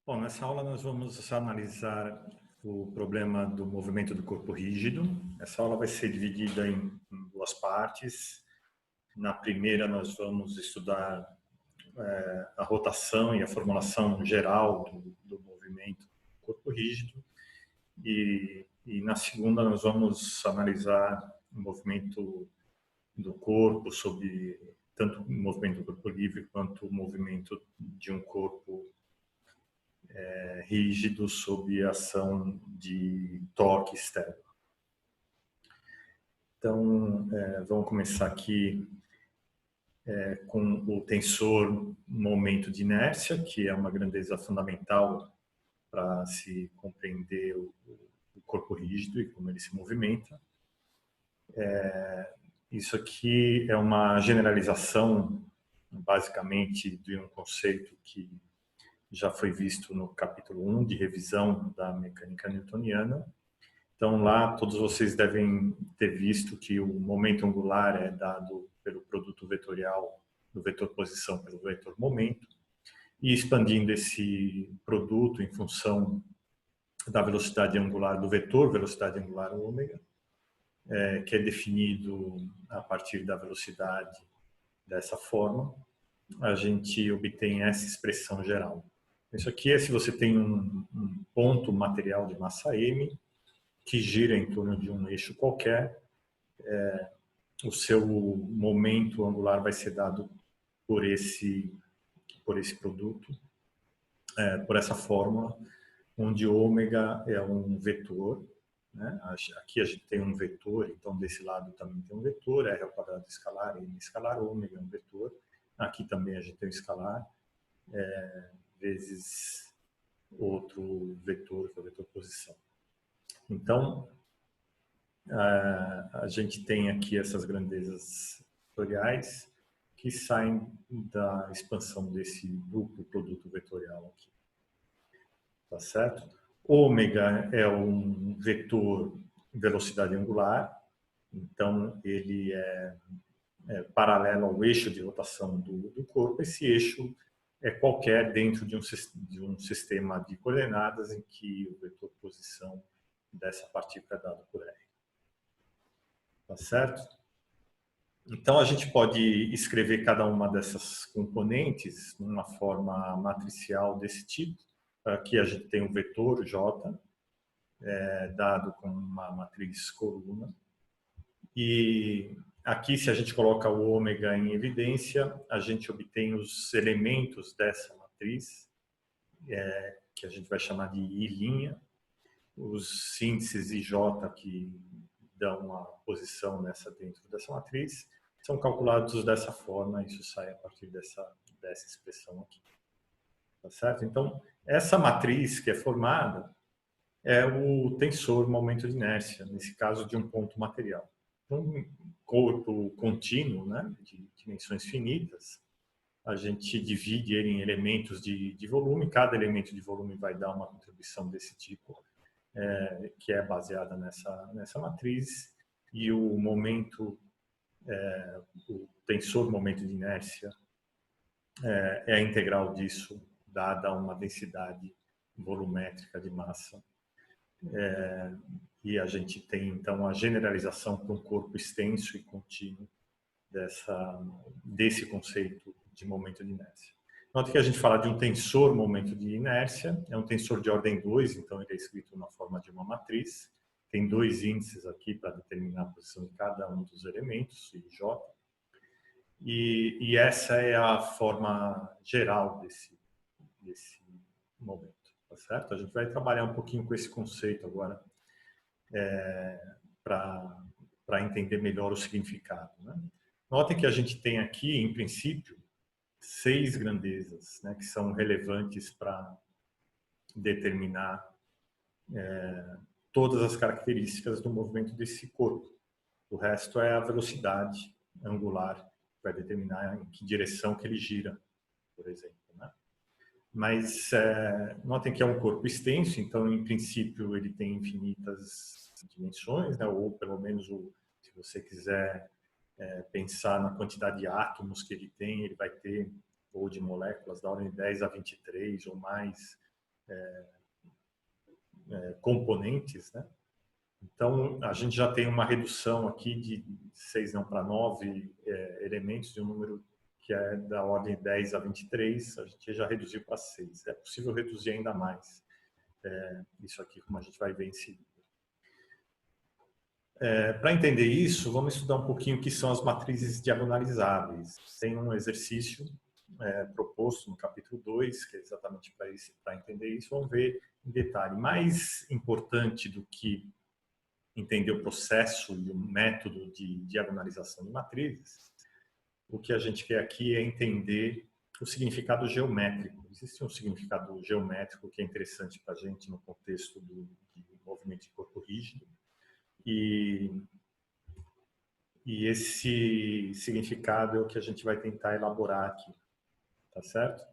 Bom, nessa aula nós vamos analisar o problema do movimento do corpo rígido. Essa aula vai ser dividida em duas partes. Na primeira nós vamos estudar a rotação e a formulação geral do movimento do corpo rígido. E na segunda nós vamos analisar o movimento do corpo sobre tanto o movimento do corpo livre quanto o movimento de um corpo rígido sob ação de torque externo. Então, vamos começar aqui com o tensor momento de inércia, que é uma grandeza fundamental para se compreender o corpo rígido e como ele se movimenta. Isso aqui é uma generalização, basicamente, de um conceito que já foi visto no capítulo 1 de revisão da mecânica newtoniana. Então, lá, todos vocês devem ter visto que o momento angular é dado pelo produto vetorial do vetor posição pelo vetor momento, e expandindo esse produto em função da velocidade angular do vetor, velocidade angular ômega, que é definido a partir da velocidade dessa forma, a gente obtém essa expressão geral. Isso aqui é se você tem um ponto material de massa m que gira em torno de um eixo qualquer, o seu momento angular vai ser dado por esse produto, por essa fórmula, onde ômega é um vetor, né? Aqui a gente tem um vetor, então desse lado também tem um vetor, r ao quadrado escalar, m escalar, ômega é um vetor. Aqui também a gente tem um escalar, vezes outro vetor, que é o vetor posição. Então, a gente tem aqui essas grandezas vetoriais que saem da expansão desse duplo produto vetorial aqui. Tá certo? Ômega é um vetor velocidade angular, então ele é paralelo ao eixo de rotação do corpo. Esse eixo é qualquer dentro de um sistema de coordenadas em que o vetor posição dessa partícula é dado por R. Tá certo? Então, a gente pode escrever cada uma dessas componentes numa forma matricial desse tipo. Aqui a gente tem um vetor J, dado com uma matriz coluna. E aqui, se a gente coloca o ômega em evidência, a gente obtém os elementos dessa matriz, que a gente vai chamar de I', os síntese IJ que dão a posição dentro dessa matriz, são calculados dessa forma, isso sai a partir dessa expressão aqui. Tá certo? Então, essa matriz que é formada é o tensor momento de inércia, nesse caso de um ponto material. Então, um corpo contínuo, né, de dimensões finitas, a gente divide ele em elementos de volume, cada elemento de volume vai dar uma contribuição desse tipo, que é baseada nessa matriz, e o momento, o tensor momento de inércia é a integral disso, dada uma densidade volumétrica de massa. E a gente tem, então, a generalização para um corpo extenso e contínuo desse conceito de momento de inércia. Nota que a gente fala de um tensor momento de inércia, é um tensor de ordem 2, então ele é escrito na forma de uma matriz, tem dois índices aqui para determinar a posição de cada um dos elementos, I e J, e essa é a forma geral desse momento, tá certo? A gente vai trabalhar um pouquinho com esse conceito agora, para entender melhor o significado, né? Notem que a gente tem aqui, em princípio, 6 grandezas, né, que são relevantes para determinar todas as características do movimento desse corpo. O resto é a velocidade angular, que vai determinar em que direção que ele gira, por exemplo, né? Mas notem que é um corpo extenso, então, em princípio, ele tem infinitas dimensões, né? Ou pelo menos, se você quiser pensar na quantidade de átomos que ele tem, ele vai ter, ou de moléculas, da ordem de 10 a 23 ou mais componentes, né? Então, a gente já tem uma redução aqui de 6 não para 9 elementos de um número que é da ordem 10 a 23, a gente já reduziu para 6. É possível reduzir ainda mais. Isso aqui, como a gente vai ver em seguida. Para entender isso, vamos estudar um pouquinho o que são as matrizes diagonalizáveis. Tem um exercício proposto no capítulo 2, que é exatamente para entender isso. Vamos ver em detalhe. Mais importante do que entender o processo e o método de diagonalização de matrizes, o que a gente quer aqui é entender o significado geométrico. Existe um significado geométrico que é interessante para a gente no contexto de movimento de corpo rígido. E esse significado é o que a gente vai tentar elaborar aqui, tá certo?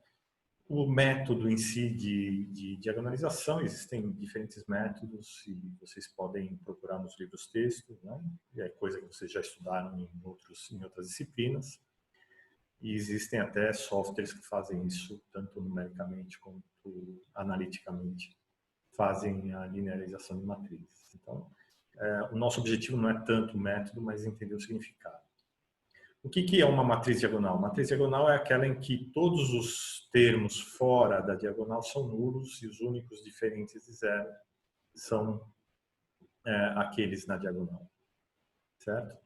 O método em si de diagonalização, existem diferentes métodos e vocês podem procurar nos livros textos, né? E é coisa que vocês já estudaram em outras disciplinas. E existem até softwares que fazem isso, tanto numericamente quanto analiticamente, fazem a linearização de matrizes. Então, o nosso objetivo não é tanto o método, mas entender o significado. O que é uma matriz diagonal? Matriz diagonal é aquela em que todos os termos fora da diagonal são nulos e os únicos diferentes de zero são aqueles na diagonal, certo?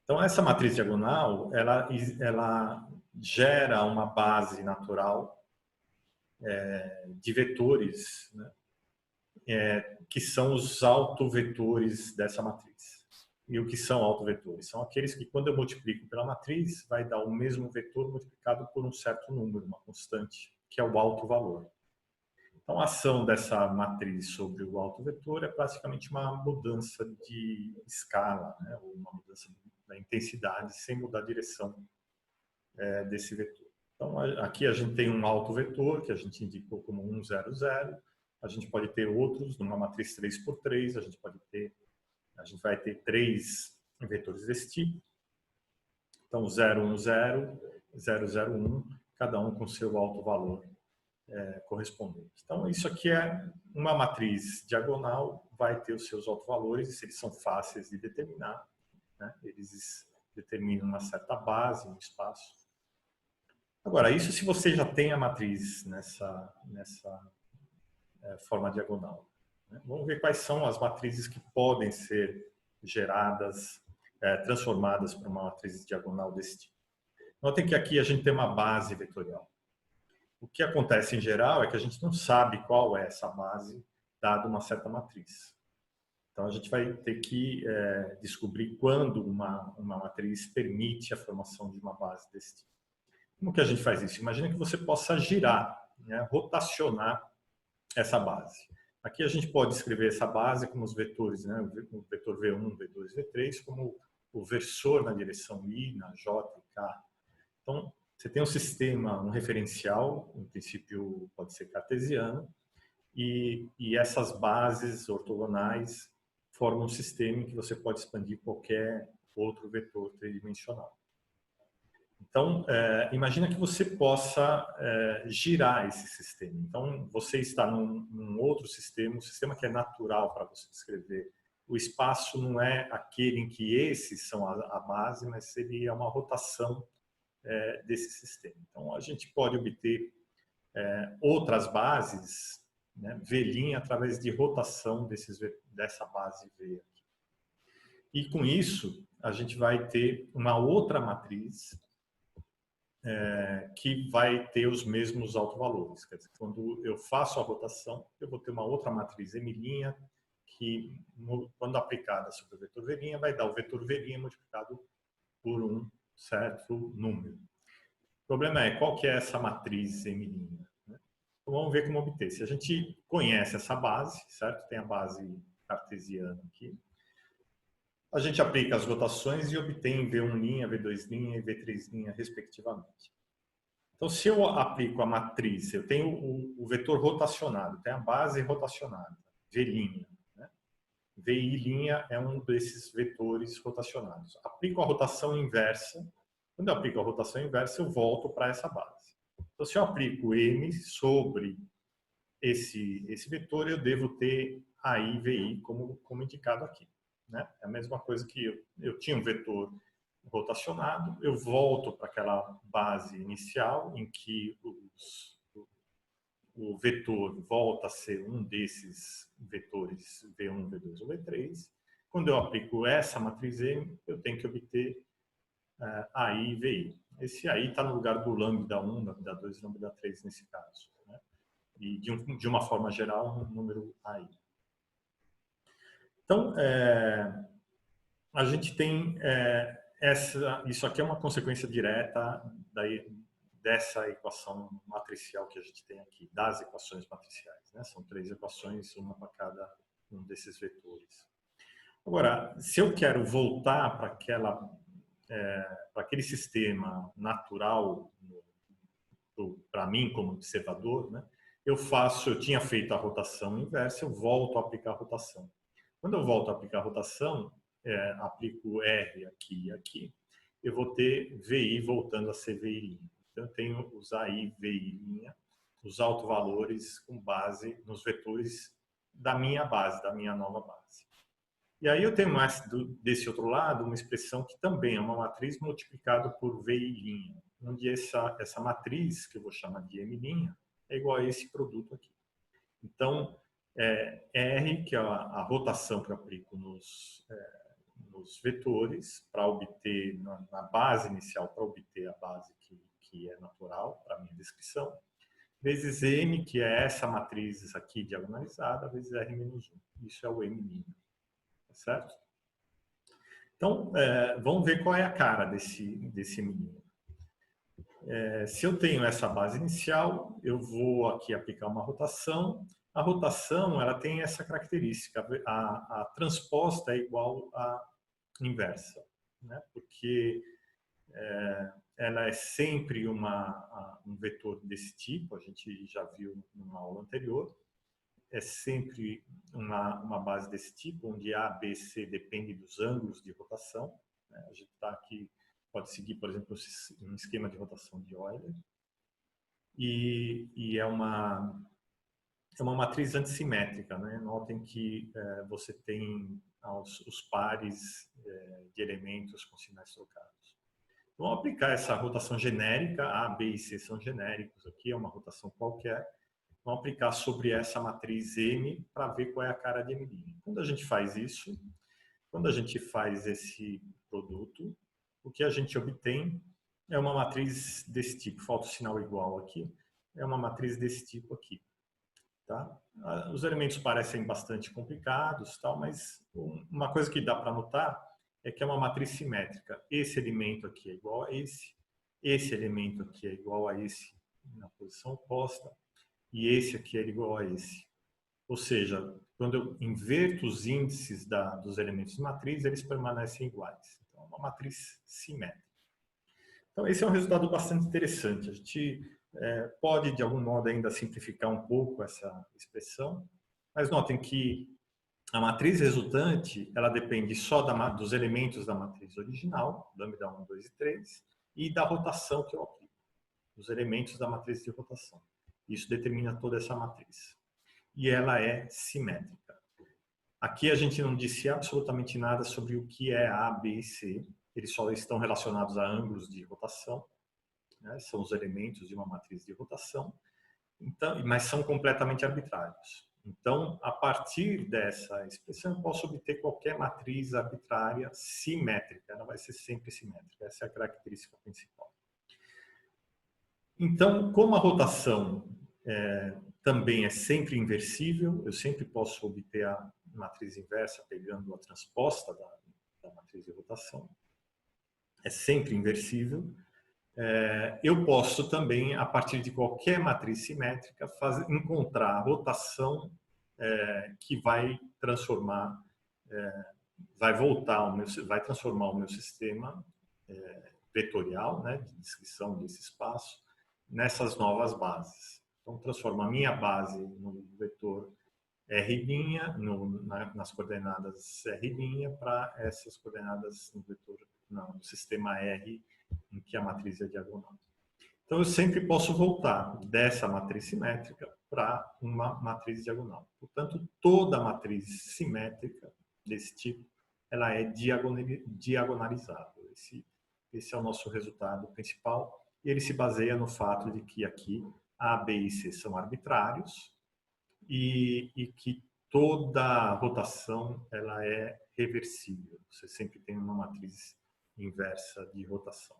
Então, essa matriz diagonal, ela gera uma base natural de vetores, né? Que são os autovetores dessa matriz. E o que são autovetores? São aqueles que, quando eu multiplico pela matriz, vai dar o mesmo vetor multiplicado por um certo número, uma constante, que é o autovalor. Então, a ação dessa matriz sobre o autovetor é praticamente uma mudança de escala, né? Ou uma mudança da intensidade, sem mudar a direção desse vetor. Então, aqui a gente tem um autovetor, que a gente indicou como 1, 0, 0. A gente pode ter outros, numa matriz 3×3, a gente vai ter 3 vetores desse tipo. Então, 0, 1, 0, 0, 0, 1, cada um com seu autovalor correspondente. Então, isso aqui é uma matriz diagonal, vai ter os seus autovalores, eles são fáceis de determinar, né? Eles determinam uma certa base no espaço. Agora, isso se você já tem a matriz nessa forma diagonal. Vamos ver quais são as matrizes que podem ser geradas, transformadas para uma matriz diagonal desse tipo. Notem que aqui a gente tem uma base vetorial. O que acontece em geral é que a gente não sabe qual é essa base, dada uma certa matriz. Então a gente vai ter que descobrir quando uma matriz permite a formação de uma base desse tipo. Como que a gente faz isso? Imagina que você possa girar, né, rotacionar essa base. Aqui a gente pode escrever essa base como os vetores, né? O vetor V1, V2, V3, como o versor na direção I, na J e K. Então, você tem um sistema, um referencial, em princípio pode ser cartesiano, e essas bases ortogonais formam um sistema em que você pode expandir qualquer outro vetor tridimensional. Então, imagina que você possa girar esse sistema. Então, você está num outro sistema, um sistema que é natural para você descrever. O espaço não é aquele em que esses são a base, mas seria uma rotação desse sistema. Então, a gente pode obter outras bases, né, V' através de rotação dessa base V aqui. E com isso, a gente vai ter uma outra matriz que vai ter os mesmos autovalores. Quer dizer, quando eu faço a rotação, eu vou ter uma outra matriz M' que, quando aplicada sobre o vetor V', vai dar o vetor V' multiplicado por um certo número. O problema é, qual que é essa matriz M'? Né? Então, vamos ver como obter. Se a gente conhece essa base, certo? Tem a base cartesiana aqui. A gente aplica as rotações e obtém V1', V2', e V3', respectivamente. Então, se eu aplico a matriz, eu tenho o vetor rotacionado, tem a base rotacionada, V'. Né? VI' é um desses vetores rotacionados. Aplico a rotação inversa. Quando eu aplico a rotação inversa, eu volto para essa base. Então, se eu aplico M sobre esse vetor eu devo ter AI, VI, como indicado aqui. Né? É a mesma coisa que eu tinha um vetor rotacionado, eu volto para aquela base inicial em que o vetor volta a ser um desses vetores V1, V2 ou V3. Quando eu aplico essa matriz M, eu tenho que obter AI e VI. Esse AI está no lugar do lambda 1, lambda 2 e lambda 3 nesse caso. Né? E de uma forma geral, um número AI. Então, a gente tem isso aqui é uma consequência direta dessa equação matricial que a gente tem aqui, das equações matriciais. Né? São 3 equações, uma para cada um desses vetores. Agora, se eu quero voltar para aquele sistema natural, para mim como observador, né? Eu tinha feito a rotação inversa, eu volto a aplicar a rotação. Quando eu volto a aplicar a rotação, aplico R aqui e aqui, eu vou ter VI voltando a ser VI'. Então, eu tenho os AI, VI', os autovalores com base nos vetores da minha base, da minha nova base. E aí eu tenho mais desse outro lado uma expressão que também é uma matriz multiplicada por VI', onde essa matriz, que eu vou chamar de M', é igual a esse produto aqui. Então, R, que é a rotação que eu aplico nos vetores, para obter, na base inicial, para obter a base que é natural para a minha descrição, vezes M, que é essa matriz aqui diagonalizada, vezes R-1. Isso é o M'. Certo? Então, vamos ver qual é a cara desse menino. Se eu tenho essa base inicial, eu vou aqui aplicar uma rotação. A rotação ela tem essa característica, a transposta é igual à inversa, né? Porque ela é sempre um vetor desse tipo, a gente já viu numa aula anterior. É sempre uma base desse tipo, onde A, B, C depende dos ângulos de rotação. A gente está aqui, pode seguir, por exemplo, um esquema de rotação de Euler. E é uma matriz antissimétrica. Né? Notem que você tem os pares de elementos com sinais trocados. Vamos aplicar essa rotação genérica, A, B e C são genéricos aqui, é uma rotação qualquer. Vamos aplicar sobre essa matriz M para ver qual é a cara de M'. Quando a gente faz isso, quando a gente faz esse produto, o que a gente obtém é uma matriz desse tipo. Falta o sinal igual aqui. É uma matriz desse tipo aqui. Tá? Os elementos parecem bastante complicados, tal, mas uma coisa que dá para notar é que é uma matriz simétrica. Esse elemento aqui é igual a esse elemento aqui é igual a esse na posição oposta, e esse aqui é igual a esse. Ou seja, quando eu inverto os índices dos elementos de matriz, eles permanecem iguais. Então, é uma matriz simétrica. Então, esse é um resultado bastante interessante. A gente pode, de algum modo, ainda simplificar um pouco essa expressão, mas notem que a matriz resultante ela depende só dos elementos da matriz original, lambda 1, 2 e 3, e da rotação que eu aplico, os elementos da matriz de rotação. Isso determina toda essa matriz. E ela é simétrica. Aqui a gente não disse absolutamente nada sobre o que é A, B e C. Eles só estão relacionados a ângulos de rotação. Né? São os elementos de uma matriz de rotação. Então, mas são completamente arbitrários. Então, a partir dessa expressão, eu posso obter qualquer matriz arbitrária simétrica. Ela vai ser sempre simétrica. Essa é a característica principal. Então, como a rotação também é sempre inversível, eu sempre posso obter a matriz inversa pegando a transposta da matriz de rotação. É sempre inversível. Eu posso também, a partir de qualquer matriz simétrica, encontrar a rotação que vai transformar, vai transformar o meu sistema vetorial, né, de descrição desse espaço, nessas novas bases. Então, transformo a minha base no vetor R', nas coordenadas R' para essas coordenadas no sistema R, em que a matriz é diagonal. Então, eu sempre posso voltar dessa matriz simétrica para uma matriz diagonal. Portanto, toda matriz simétrica desse tipo, ela é diagonalizável. Esse é o nosso resultado principal. E ele se baseia no fato de que aqui A, B e C são arbitrários e que toda rotação ela é reversível. Você sempre tem uma matriz inversa de rotação.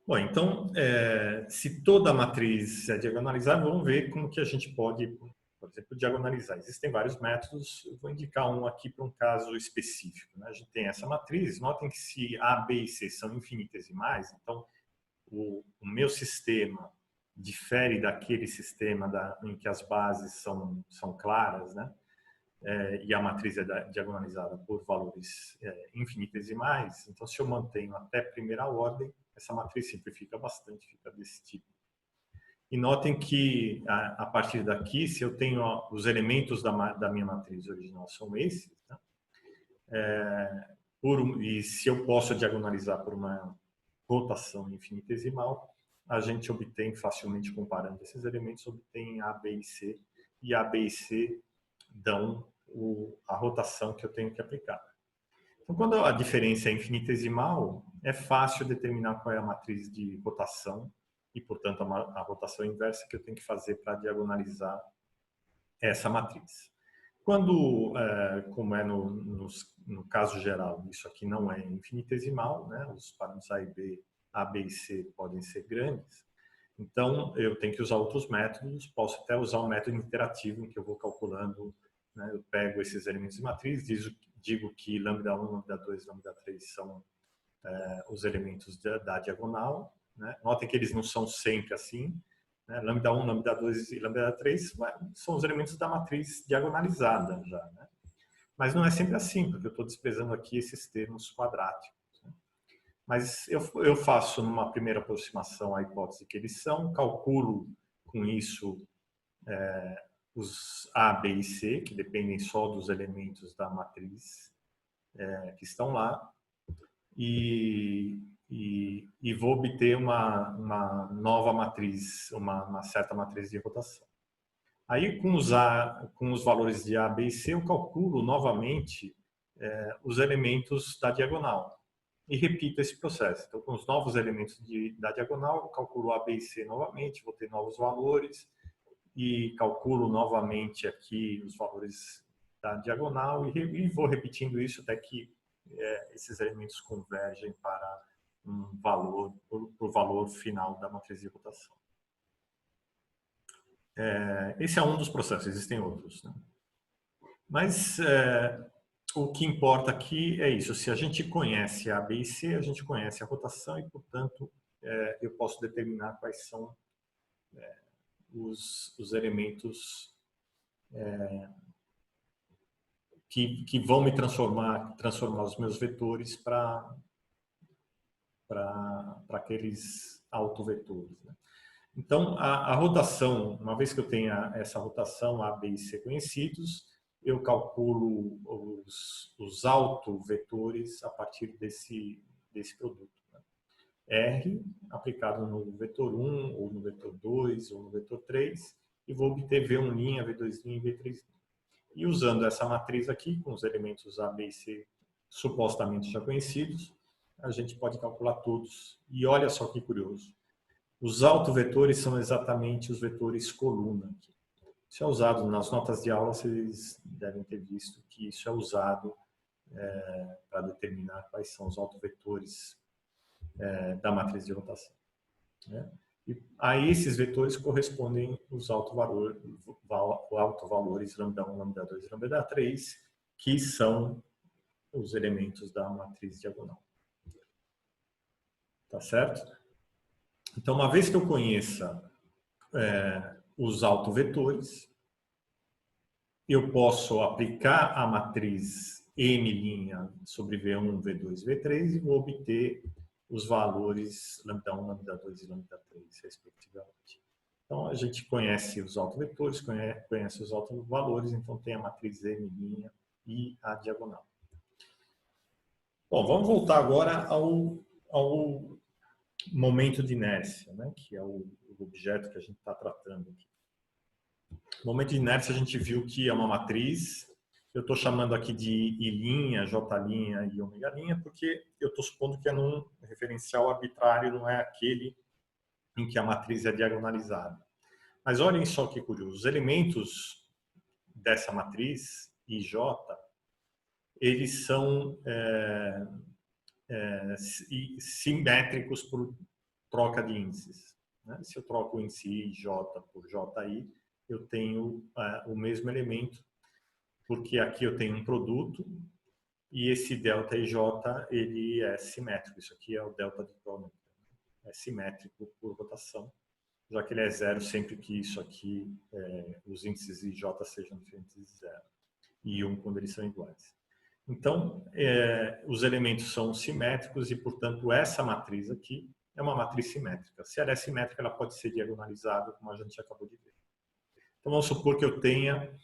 Bom, então, se toda a matriz é diagonalizável, vamos ver como que a gente pode, por exemplo, diagonalizar. Existem vários métodos, eu vou indicar um aqui para um caso específico, né? A gente tem essa matriz, notem que se A, B e C são infinitesimais, então o meu sistema difere daquele sistema em que as bases são claras, né? E a matriz é diagonalizada por valores infinitesimais, então se eu mantenho até primeira ordem, essa matriz simplifica bastante, fica desse tipo. E notem que a partir daqui, se eu tenho os elementos da minha matriz original são esses, né? E se eu posso diagonalizar por uma rotação infinitesimal, a gente obtém facilmente comparando esses elementos, obtém A, B e C, e A, B e C dão a rotação que eu tenho que aplicar. Então, quando a diferença é infinitesimal, é fácil determinar qual é a matriz de rotação e, portanto, a rotação inversa que eu tenho que fazer para diagonalizar essa matriz. Quando, como é no caso geral, isso aqui não é infinitesimal, né? Os parâmetros A, B e C podem ser grandes, então eu tenho que usar outros métodos, posso até usar um método interativo em que eu vou calculando, né? Eu pego esses elementos de matriz, digo que lambda 1, lambda 2, lambda 3 são os elementos da diagonal, né? Notem que eles não são sempre assim, né? Lambda 1, lambda 2 e lambda 3 são os elementos da matriz diagonalizada já, né? Mas não é sempre assim, porque eu estou desprezando aqui esses termos quadráticos, né? Mas eu faço numa primeira aproximação a hipótese que eles são, calculo com isso os A, B e C, que dependem só dos elementos da matriz que estão lá, e vou obter uma nova matriz, uma certa matriz de rotação. Aí, com os valores de A, B e C, eu calculo novamente os elementos da diagonal e repito esse processo. Então, com os novos elementos da diagonal, eu calculo A, B e C novamente, vou ter novos valores e calculo novamente aqui os valores da diagonal e vou repetindo isso até que esses elementos convergem para um valor, para o valor final da matriz de rotação. Esse é um dos processos, existem outros, né? Mas o que importa aqui é isso. Se a gente conhece A, B e C, a gente conhece a rotação e, portanto, eu posso determinar quais são os elementos que vão me transformar os meus vetores para aqueles autovetores, né? Então, a rotação, uma vez que eu tenha essa rotação A, B e C conhecidos, eu calculo os autovetores a partir desse produto, né? R aplicado no vetor 1, ou no vetor 2, ou no vetor 3, e vou obter V1', V2', V3'. E usando essa matriz aqui, com os elementos A, B e C supostamente já conhecidos, a gente pode calcular todos. E olha só que curioso. Os autovetores são exatamente os vetores coluna. Isso é usado nas notas de aula, vocês devem ter visto que isso é usado para determinar quais são os autovetores da matriz de rotação, né? E a esses vetores correspondem os autovalores lambda 1, lambda 2 e lambda 3, que são os elementos da matriz diagonal. Tá certo? Então, uma vez que eu conheça os autovetores, eu posso aplicar a matriz M' sobre V1, V2, V3 e vou obter os valores lambda 1, lambda 2 e lambda 3, respectivamente. Então, a gente conhece os autovetores, conhece os autovalores, então tem a matriz M' e a diagonal. Bom, vamos voltar agora ao momento de inércia, né? Que é o objeto que a gente está tratando aqui. Momento de inércia a gente viu que é uma matriz. Eu estou chamando aqui de I', J' e ômega', porque eu estou supondo que é num referencial arbitrário, não é aquele em que a matriz é diagonalizada. Mas olhem só que curioso, os elementos dessa matriz, IJ, eles são simétricos por troca de índices. Né? Se eu troco o índice IJ por JI, eu tenho o mesmo elemento, porque aqui eu tenho um produto e esse delta IJ ele é simétrico. Isso aqui é o delta de Kronecker. É simétrico por rotação, já que ele é zero sempre que isso aqui, os índices IJ sejam diferentes de zero. E 1 quando eles são iguais. Então, os elementos são simétricos e, portanto, essa matriz aqui é uma matriz simétrica. Se ela é simétrica, ela pode ser diagonalizada, como a gente acabou de ver. Então, vamos supor que eu tenha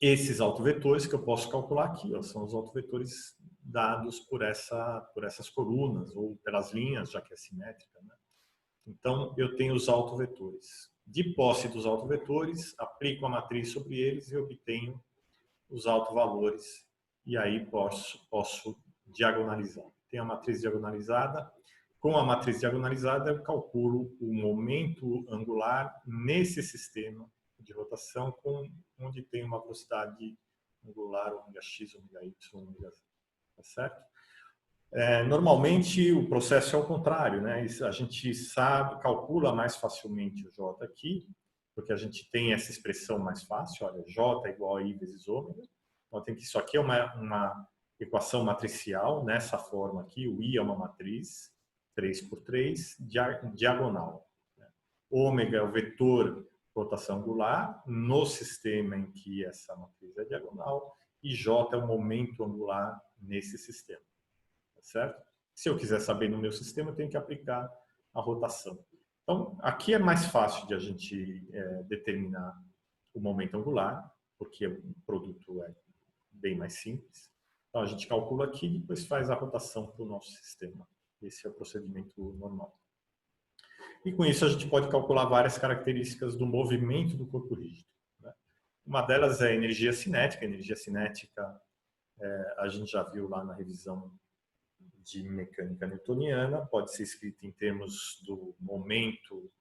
esses autovetores que eu posso calcular aqui. Ó, são os autovetores dados por essas colunas ou pelas linhas, já que é simétrica. Né? Então, eu tenho os autovetores. De posse dos autovetores, aplico a matriz sobre eles e obtenho os autovalores, e aí posso diagonalizar. Tem a matriz diagonalizada. Com a matriz diagonalizada, eu calculo o momento angular nesse sistema de rotação, onde tem uma velocidade angular, ômega-x, ômega-y, ômega-z. Tá certo? Normalmente, o processo é o contrário. Né? A gente calcula mais facilmente o J aqui, porque a gente tem essa expressão mais fácil, olha, J igual a I vezes ômega. Então, tem que isso aqui é uma equação matricial, nessa forma aqui, o I é uma matriz, 3 por 3, diagonal. Né? Ômega é o vetor rotação angular no sistema em que essa matriz é diagonal, e J é o momento angular nesse sistema. Tá certo? Se eu quiser saber no meu sistema, eu tenho que aplicar a rotação. Então, aqui é mais fácil de a gente determinar o momento angular, porque o produto é bem mais simples. Então, a gente calcula aqui e depois faz a rotação para o nosso sistema. Esse é o procedimento normal. E com isso, a gente pode calcular várias características do movimento do corpo rígido. Né? Uma delas é a energia cinética. A energia cinética, a gente já viu lá na revisão de mecânica newtoniana, pode ser escrito em termos do momento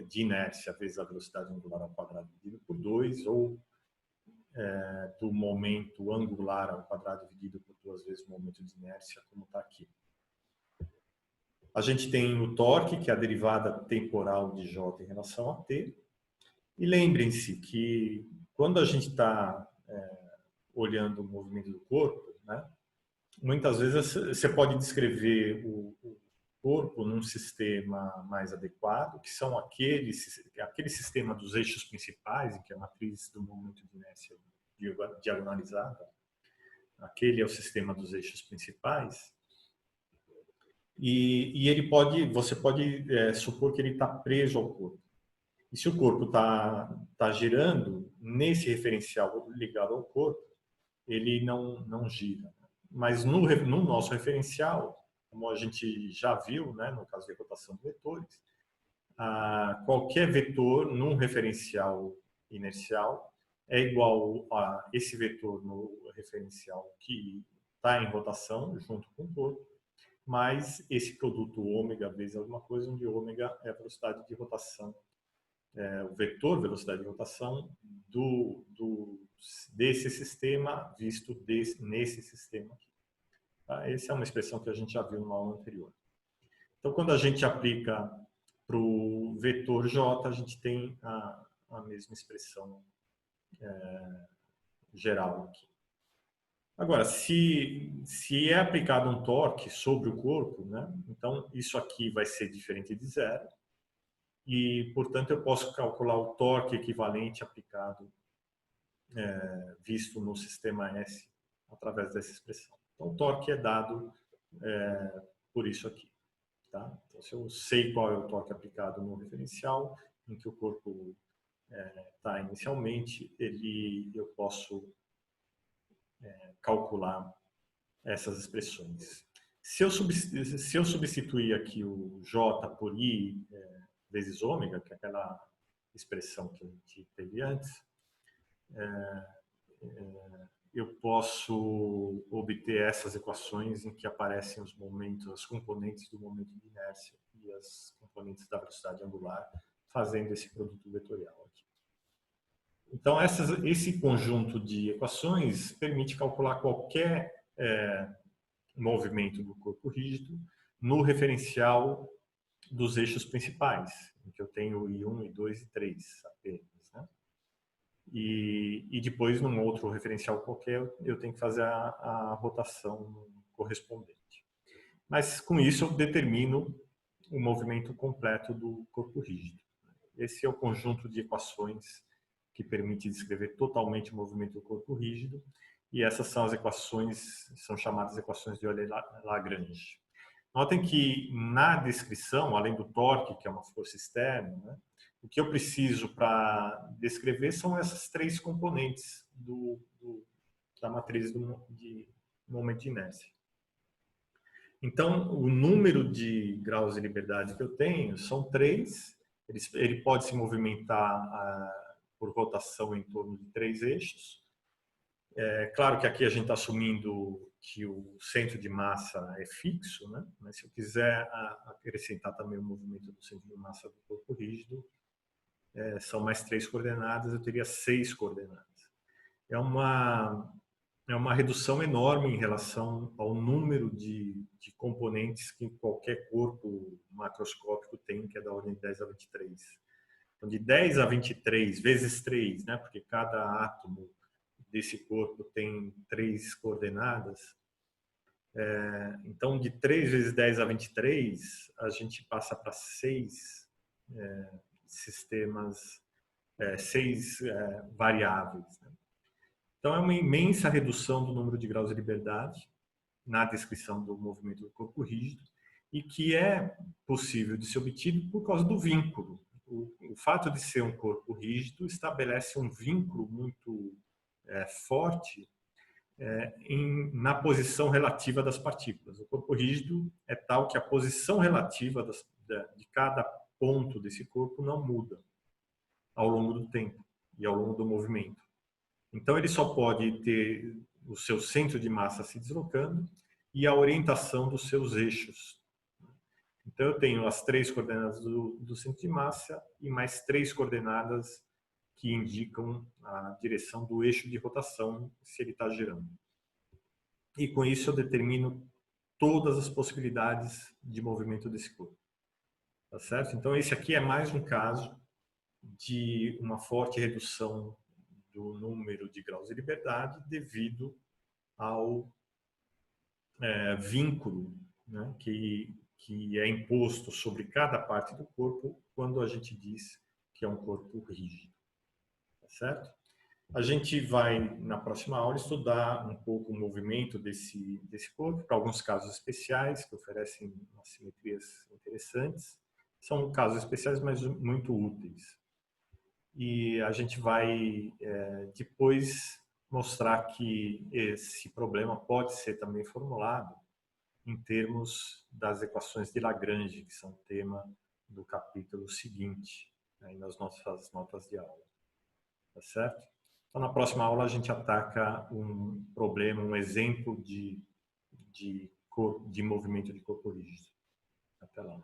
de inércia vezes a velocidade angular ao quadrado dividido por 2, ou do momento angular ao quadrado dividido por 2 vezes o momento de inércia, como está aqui. A gente tem o torque, que é a derivada temporal de J em relação a T. E lembrem-se que quando a gente está olhando o movimento do corpo, né, muitas vezes você pode descrever o corpo num sistema mais adequado, que são aquele sistema dos eixos principais, em que a matriz do momento de inércia diagonalizada, aquele é o sistema dos eixos principais, e você pode supor que ele está preso ao corpo. E se o corpo tá girando, nesse referencial ligado ao corpo, ele não gira. Mas no nosso referencial, como a gente já viu, né, no caso de rotação de vetores, qualquer vetor num referencial inercial é igual a esse vetor no referencial que está em rotação junto com o corpo, mais esse produto ômega vezes alguma coisa, onde ômega é a velocidade de rotação, o vetor velocidade de rotação desse sistema visto nesse sistema aqui. Tá? Essa é uma expressão que a gente já viu na aula anterior. Então, quando a gente aplica para o vetor J, a gente tem a mesma expressão geral aqui. Agora, se é aplicado um torque sobre o corpo, né, então isso aqui vai ser diferente de zero, e, portanto, eu posso calcular o torque equivalente aplicado, visto no sistema S, através dessa expressão. Então, o torque é dado por isso aqui. Tá? Então, se eu sei qual é o torque aplicado no referencial, em que o corpo está inicialmente, eu posso calcular essas expressões. Se eu substituir aqui o J por I vezes ômega, que é aquela expressão que a gente teve antes, eu posso obter essas equações em que aparecem os momentos, as componentes do momento de inércia e as componentes da velocidade angular, fazendo esse produto vetorial aqui. Então, esse conjunto de equações permite calcular qualquer movimento do corpo rígido no referencial dos eixos principais, em que eu tenho I1, I2 e 3 apenas, né? E depois, num outro referencial qualquer, eu tenho que fazer a rotação correspondente. Mas, com isso, eu determino o movimento completo do corpo rígido. Esse é o conjunto de equações que permite descrever totalmente o movimento do corpo rígido, e essas são as equações, são chamadas equações de Euler-Lagrange. Notem que na descrição, além do torque, que é uma força externa, né, o que eu preciso para descrever são essas três componentes da matriz de momento de inércia. Então, o número de graus de liberdade que eu tenho são 3. Ele pode se movimentar por rotação em torno de 3 eixos. É claro que aqui a gente está assumindo que o centro de massa é fixo, né? Mas se eu quiser acrescentar também o movimento do centro de massa do corpo rígido, são mais 3 coordenadas, eu teria 6 coordenadas. É uma redução enorme em relação ao número de componentes que qualquer corpo macroscópico tem, que é da ordem de 10 a 23. Então, de 10 a 23 vezes 3, né? Porque cada átomo desse corpo tem 3 coordenadas. Então, de 3 vezes 10 a 23, a gente passa para 6 sistemas, 6 variáveis. Né? Então, é uma imensa redução do número de graus de liberdade na descrição do movimento do corpo rígido e que é possível de ser obtido por causa do vínculo. O fato de ser um corpo rígido estabelece um vínculo muito forte na posição relativa das partículas. O corpo rígido é tal que a posição relativa de cada ponto desse corpo não muda ao longo do tempo e ao longo do movimento. Então, ele só pode ter o seu centro de massa se deslocando e a orientação dos seus eixos. Então, eu tenho as 3 coordenadas do centro de massa e mais 3 coordenadas que indicam a direção do eixo de rotação se ele está girando. E com isso eu determino todas as possibilidades de movimento desse corpo. Tá certo? Então, esse aqui é mais um caso de uma forte redução do número de graus de liberdade devido ao vínculo, né, que é imposto sobre cada parte do corpo quando a gente diz que é um corpo rígido. Tá certo? A gente vai, na próxima aula, estudar um pouco o movimento desse corpo, para alguns casos especiais, que oferecem umas simetrias interessantes. São casos especiais, mas muito úteis. E a gente vai, depois, mostrar que esse problema pode ser também formulado em termos das equações de Lagrange, que são tema do capítulo seguinte, aí nas nossas notas de aula. Tá certo? Então, na próxima aula, a gente ataca um problema, um exemplo de movimento de corpo rígido. Até lá.